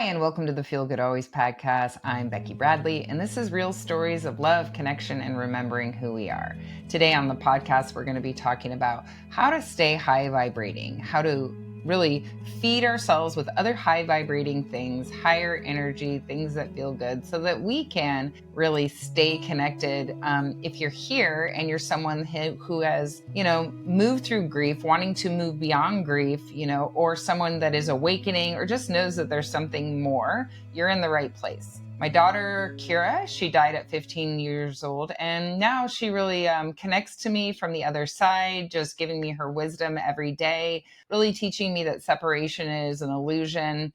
And welcome to the Feel Good Always podcast. I'm Becky Bradley, and this is real stories of love, connection, and remembering who we are. Today on the podcast, we're going to be talking about how to stay high vibrating, how to really feed ourselves with other high vibrating things, higher energy, things that feel good, so that we can really stay connected. If you're here and you're someone who has, moved through grief, wanting to move beyond grief, or someone that is awakening or just knows that there's something more, you're in the right place. My daughter, Kira, she died at 15 years old, and now she really connects to me from the other side, just giving me her wisdom every day, really teaching me that separation is an illusion,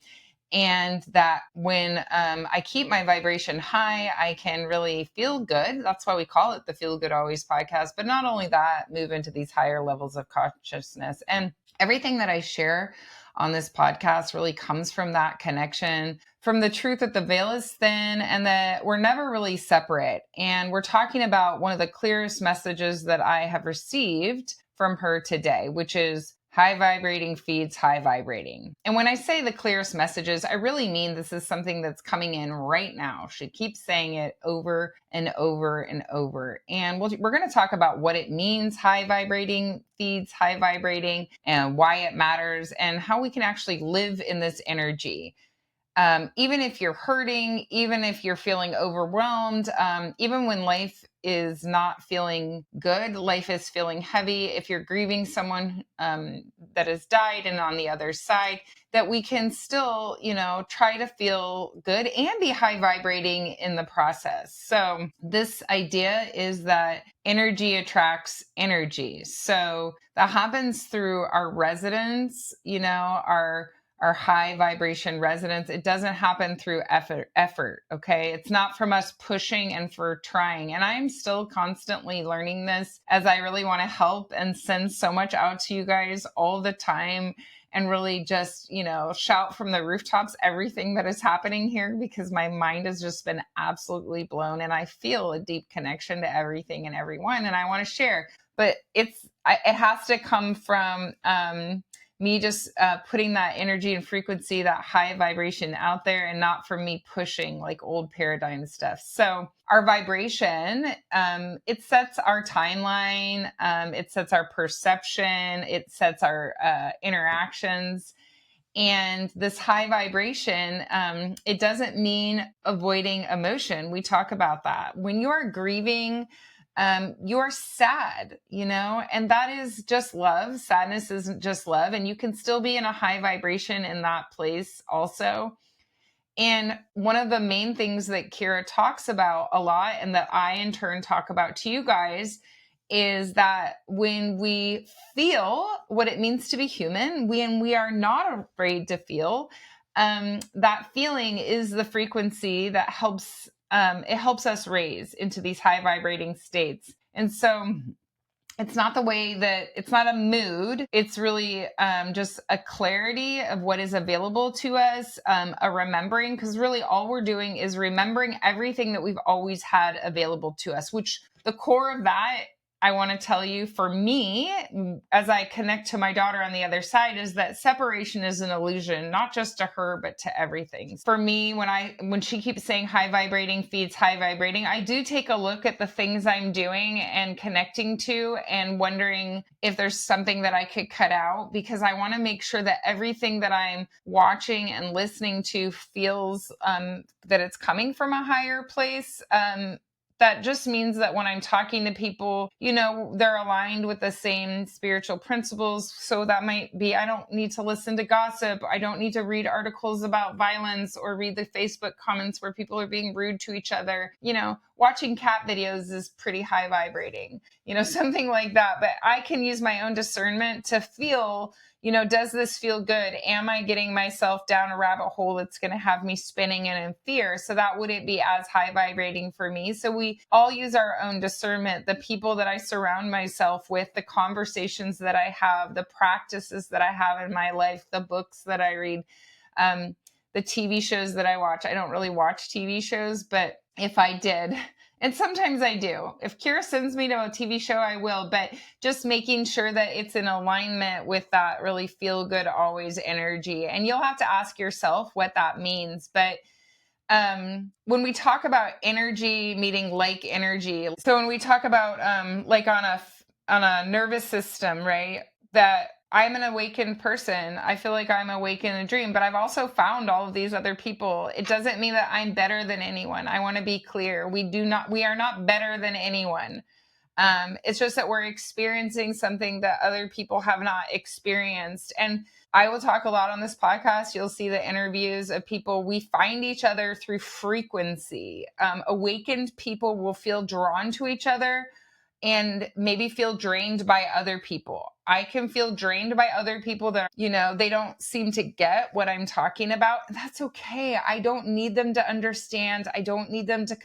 and that when I keep my vibration high, I can really feel good. That's why we call it the Feel Good Always podcast. But not only that, move into these higher levels of consciousness. And everything that I share on this podcast really comes from that connection, from the truth that the veil is thin and that we're never really separate. And we're talking about one of the clearest messages that I have received from her today, which is high vibrating feeds high vibrating. And when I say the clearest messages, I really mean this is something that's coming in right now. She keeps saying it over and over and over. And we're going to talk about what it means, high vibrating feeds high vibrating, and why it matters, and how we can actually live in this energy. Even if you're hurting, even if you're feeling overwhelmed, even when life is not feeling good, life is feeling heavy, if you're grieving someone that has died and on the other side, that we can still, try to feel good and be high vibrating in the process. So this idea is that energy attracts energy. So that happens through our resonance, our high vibration resonance. It doesn't happen through effort. Okay. It's not from us pushing and for trying. And I'm still constantly learning this, as I really want to help and send so much out to you guys all the time, and really just, shout from the rooftops everything that is happening here, because my mind has just been absolutely blown and I feel a deep connection to everything and everyone. And I want to share, but it has to come from, me just putting that energy and frequency, that high vibration out there, and not from me pushing like old paradigm stuff. So our vibration, it sets our timeline, it sets our perception, it sets our interactions. And this high vibration, it doesn't mean avoiding emotion. We talk about that. When you're grieving, you're sad, and that is just love. Sadness isn't just love. And you can still be in a high vibration in that place also. And one of the main things that Kira talks about a lot, and that I in turn talk about to you guys, is that when we feel what it means to be human, when we are not afraid to feel, that feeling is the frequency that helps us raise into these high vibrating states. And so it's not it's not a mood. It's really just a clarity of what is available to us, a remembering, because really all we're doing is remembering everything that we've always had available to us, which the core of that, I want to tell you, for me, as I connect to my daughter on the other side, is that separation is an illusion, not just to her, but to everything. For me, when she keeps saying high vibrating feeds high vibrating, I do take a look at the things I'm doing and connecting to, and wondering if there's something that I could cut out, because I want to make sure that everything that I'm watching and listening to feels that it's coming from a higher place. That just means that when I'm talking to people, they're aligned with the same spiritual principles. So that might be, I don't need to listen to gossip. I don't need to read articles about violence or read the Facebook comments where people are being rude to each other. Watching cat videos is pretty high vibrating, something like that. But I can use my own discernment to feel, does this feel good? Am I getting myself down a rabbit hole that's going to have me spinning and in fear? So that wouldn't be as high vibrating for me. So we all use our own discernment, the people that I surround myself with, the conversations that I have, the practices that I have in my life, the books that I read, the TV shows that I watch. I don't really watch TV shows, but if I did, And sometimes I do. If Kira sends me to a TV show, I will, but just making sure that it's in alignment with that really feel good always energy. And you'll have to ask yourself what that means. But when we talk about energy meeting like energy, so when we talk about like on a nervous system, right, that I'm an awakened person, I feel like I'm awake in a dream, but I've also found all of these other people. It doesn't mean that I'm better than anyone. I want to be clear, we are not better than anyone. It's just that we're experiencing something that other people have not experienced. And I will talk a lot on this podcast. You'll see the interviews of people. We find each other through frequency. Awakened people will feel drawn to each other and maybe feel drained by other people. I can feel drained by other people that, they don't seem to get what I'm talking about. That's okay. I don't need them to understand. I don't need them to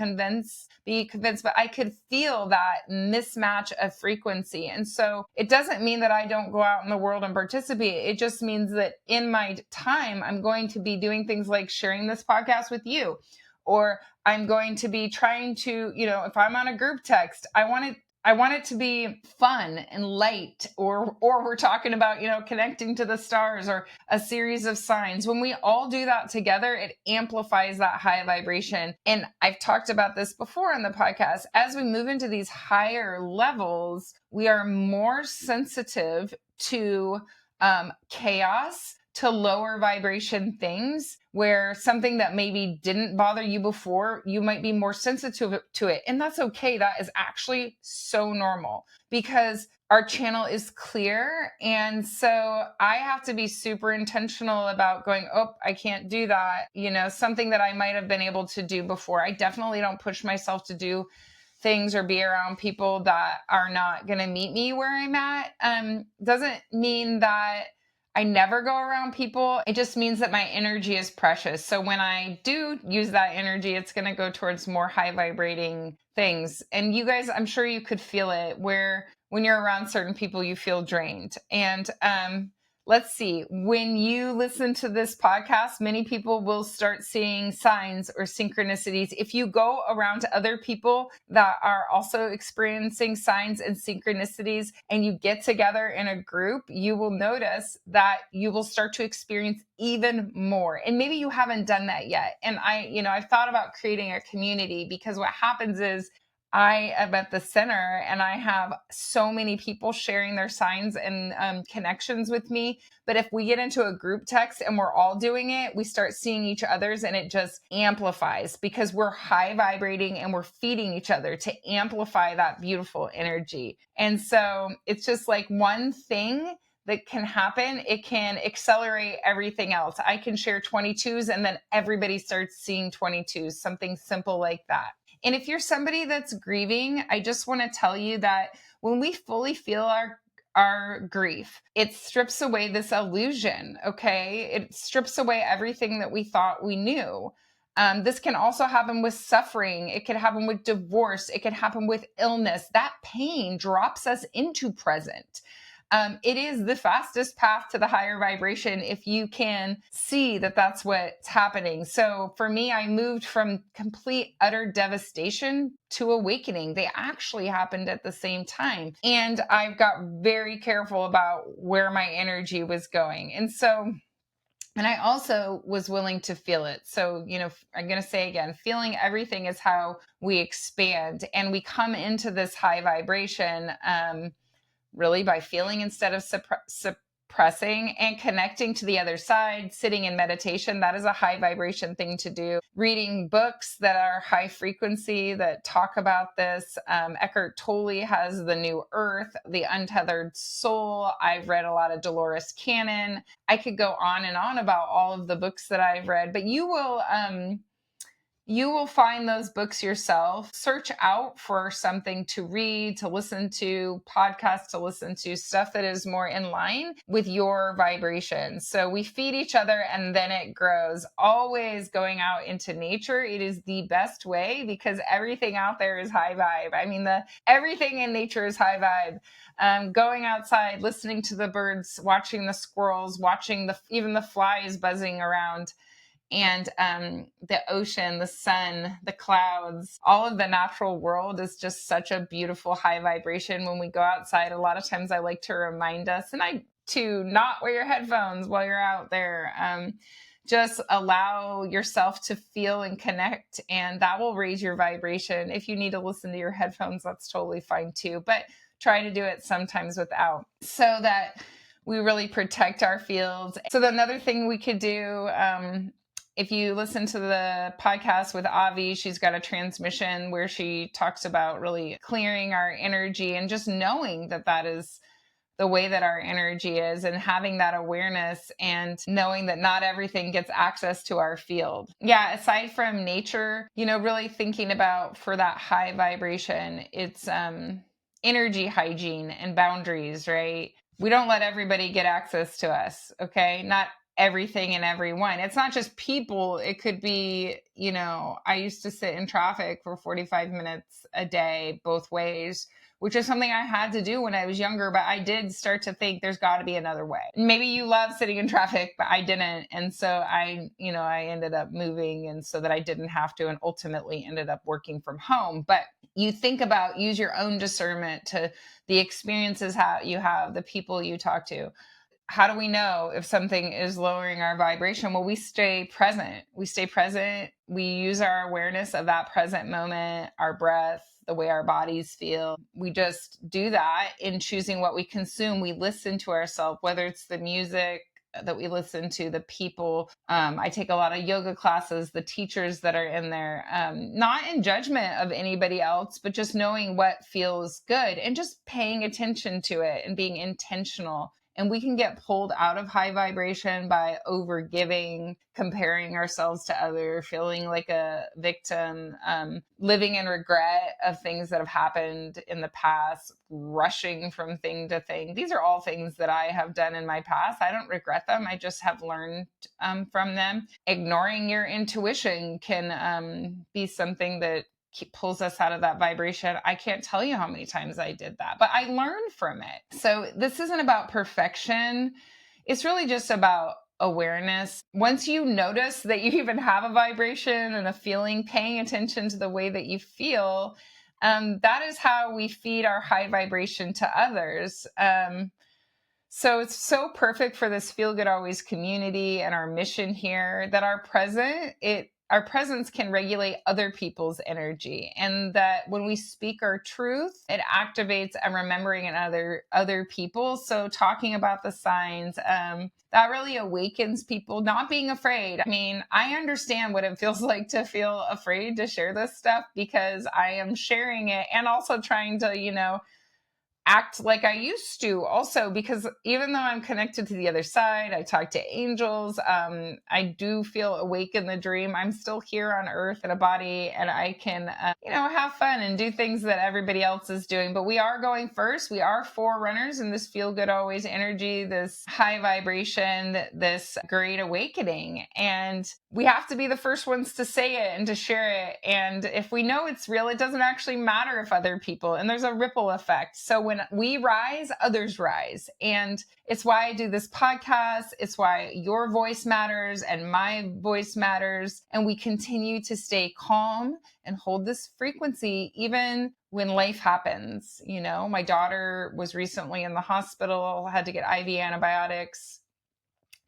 be convinced, but I could feel that mismatch of frequency. And so it doesn't mean that I don't go out in the world and participate. It just means that in my time, I'm going to be doing things like sharing this podcast with you, or I'm going to be trying to, if I'm on a group text, I want it to be fun and light, or we're talking about, connecting to the stars or a series of signs. When we all do that together, it amplifies that high vibration. And I've talked about this before on the podcast. As we move into these higher levels, we are more sensitive to chaos, to lower vibration things, where something that maybe didn't bother you before, you might be more sensitive to it. And that's okay. That is actually so normal because our channel is clear. And so I have to be super intentional about going, oh, I can't do that. Something that I might have been able to do before. I definitely don't push myself to do things or be around people that are not going to meet me where I'm at. Doesn't mean that I never go around people. It just means that my energy is precious. So when I do use that energy, it's going to go towards more high vibrating things. And you guys, I'm sure you could feel it, where when you're around certain people, you feel drained. And let's see, when you listen to this podcast, many people will start seeing signs or synchronicities. If you go around to other people that are also experiencing signs and synchronicities and you get together in a group, you will notice that you will start to experience even more. And maybe you haven't done that yet. And I've thought about creating a community, because what happens is I am at the center and I have so many people sharing their signs and connections with me. But if we get into a group text and we're all doing it, we start seeing each other's and it just amplifies, because we're high vibrating and we're feeding each other to amplify that beautiful energy. And so it's just like one thing that can happen. It can accelerate everything else. I can share 22s and then everybody starts seeing 22s, something simple like that. And if you're somebody that's grieving, I just want to tell you that when we fully feel our grief, it strips away this illusion, okay? It strips away everything that we thought we knew. This can also happen with suffering. It could happen with divorce. It could happen with illness. That pain drops us into present. It is the fastest path to the higher vibration if you can see that that's what's happening. So for me, I moved from complete, utter devastation to awakening. They actually happened at the same time. And I got very careful about where my energy was going. And I also was willing to feel it. So, I'm going to say again, feeling everything is how we expand, and we come into this high vibration, really by feeling instead of suppressing, and connecting to the other side, sitting in meditation. That is a high vibration thing to do. Reading books that are high frequency that talk about this. Eckhart Tolle has The New Earth, The Untethered Soul. I've read a lot of Dolores Cannon. I could go on and on about all of the books that I've read, but you will find those books yourself. Search out for something to read, to listen to, podcasts to listen to, stuff that is more in line with your vibration. So we feed each other and then it grows. Always going out into nature. It is the best way, because everything out there is high vibe. I mean, everything in nature is high vibe. Going outside, listening to the birds, watching the squirrels, watching even the flies buzzing around. And the ocean, the sun, the clouds, all of the natural world is just such a beautiful high vibration. When we go outside, a lot of times I like to remind us, and I to not wear your headphones while you're out there. Just allow yourself to feel and connect, and that will raise your vibration. If you need to listen to your headphones, that's totally fine too. But try to do it sometimes without, so that we really protect our fields. So another thing we could do, if you listen to the podcast with Avi, she's got a transmission where she talks about really clearing our energy and just knowing that that is the way that our energy is, and having that awareness and knowing that not everything gets access to our field. Yeah, aside from nature, really thinking about, for that high vibration, it's energy hygiene and boundaries, right? We don't let everybody get access to us, okay? Not everything and everyone. It's not just people. It could be, I used to sit in traffic for 45 minutes a day, both ways, which is something I had to do when I was younger, but I did start to think there's got to be another way. Maybe you love sitting in traffic, but I didn't. And so I ended up moving, and so that I didn't have to, and ultimately ended up working from home. But you think about, use your own discernment to the experiences you have, the people you talk to. How do we know if something is lowering our vibration? Well, we stay present. We use our awareness of that present moment, our breath, the way our bodies feel. We just do that in choosing what we consume. We listen to ourselves, whether it's the music that we listen to, the people. I take a lot of yoga classes, the teachers that are in there, not in judgment of anybody else, but just knowing what feels good and just paying attention to it and being intentional. And we can get pulled out of high vibration by over giving, comparing ourselves to others, feeling like a victim, living in regret of things that have happened in the past, rushing from thing to thing. These are all things that I have done in my past. I don't regret them. I just have learned from them. Ignoring your intuition can be something that pulls us out of that vibration. I can't tell you how many times I did that, but I learned from it. So this isn't about perfection. It's really just about awareness. Once you notice that you even have a vibration and a feeling, paying attention to the way that you feel, that is how we feed our high vibration to others. So it's so perfect for this Feel Good Always community and our mission here, that our presence can regulate other people's energy, and that when we speak our truth, it activates a remembering in other people. So talking about the signs, that really awakens people, not being afraid. I mean, I understand what it feels like to feel afraid to share this stuff, because I am sharing it and also trying to, act like I used to also, because even though I'm connected to the other side, I talk to angels, I do feel awake in the dream. I'm still here on earth in a body, and I can, have fun and do things that everybody else is doing. But we are going first. We are forerunners in this Feel Good Always energy, this high vibration, this great awakening. And we have to be the first ones to say it and to share it. And if we know it's real, it doesn't actually matter if other people, and there's a ripple effect. So when we rise, others rise. And it's why I do this podcast. It's why your voice matters and my voice matters. And we continue to stay calm and hold this frequency even when life happens. My daughter was recently in the hospital, had to get IV antibiotics.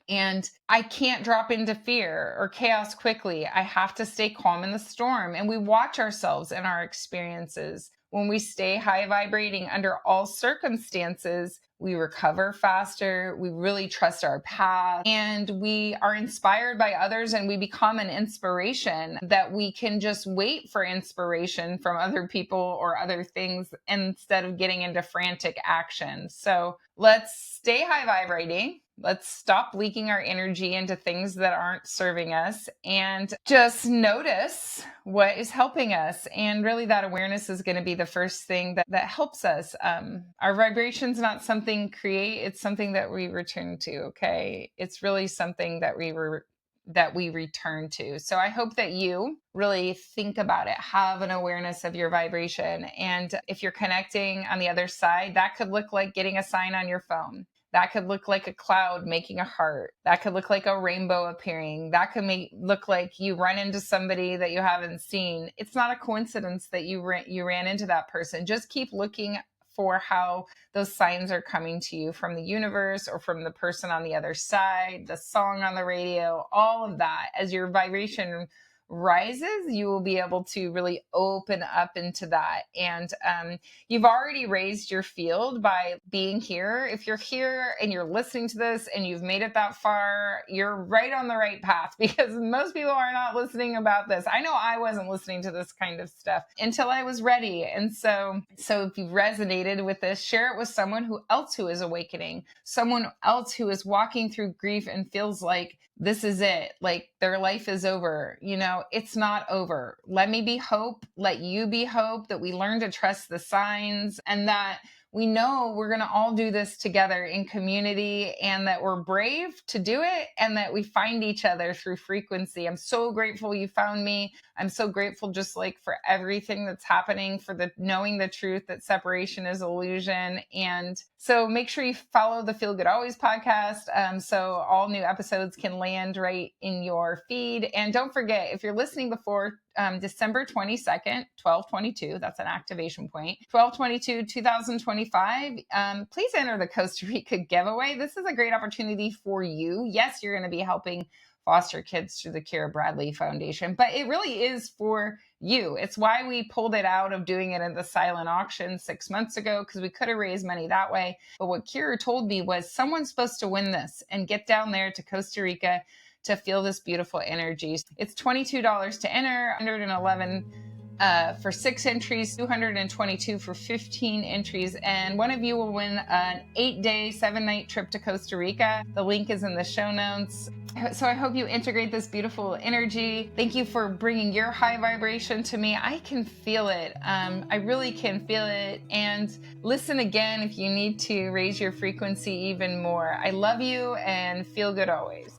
And I can't drop into fear or chaos quickly. I have to stay calm in the storm. And we watch ourselves and our experiences. When we stay high vibrating under all circumstances, we recover faster. We really trust our path, and we are inspired by others, and we become an inspiration that we can just wait for inspiration from other people or other things instead of getting into frantic action. So let's stay high vibrating. Let's stop leaking our energy into things that aren't serving us, and just notice what is helping us. And really, that awareness is going to be the first thing that helps us. Our vibration's not something create, it's something that we return to. Okay. It's really something that we return to. So I hope that you really think about it, have an awareness of your vibration. And if you're connecting on the other side, that could look like getting a sign on your phone. That could look like a cloud making a heart. That could look like a rainbow appearing. That could look like you run into somebody that you haven't seen. It's not a coincidence that you ran into that person. Just keep looking for how those signs are coming to you from the universe or from the person on the other side, the song on the radio, all of that. As your vibration rises, you will be able to really open up into that. And you've already raised your field by being here. If you're here and you're listening to this and you've made it that far, you're right on the right path, because most people are not listening about this. I know I wasn't listening to this kind of stuff until I was ready. And so if you've resonated with this, share it with someone else who is awakening, someone else who is walking through grief and feels like this is it, like their life is over. It's not over. Let me be hope. Let you be hope, that we learn to trust the signs, and that we know we're going to all do this together in community, and that we're brave to do it, and that we find each other through frequency. I'm so grateful you found me. I'm so grateful just like for everything that's happening, for knowing the truth that separation is illusion. And so make sure you follow the Feel Good Always podcast, so all new episodes can land right in your feed. And don't forget, if you're listening before December 22nd, 12/22, that's an activation point, 12/22, 2025, please enter the Costa Rica giveaway. This is a great opportunity for you. Yes, you're going to be helping foster kids through the Kira Bradley Foundation, but it really is for you. It's why we pulled it out of doing it at the silent auction 6 months ago, because we could have raised money that way. But what Kira told me was someone's supposed to win this and get down there to Costa Rica to feel this beautiful energy. It's $22 to enter, 111 for 6 entries, 222 for 15 entries, and one of you will win an 8-day, 7-night trip to Costa Rica. The link is in the show notes. So I hope you integrate this beautiful energy. Thank you for bringing your high vibration to me. I can feel it. I really can feel it. And listen again if you need to raise your frequency even more. I love you, and feel good always.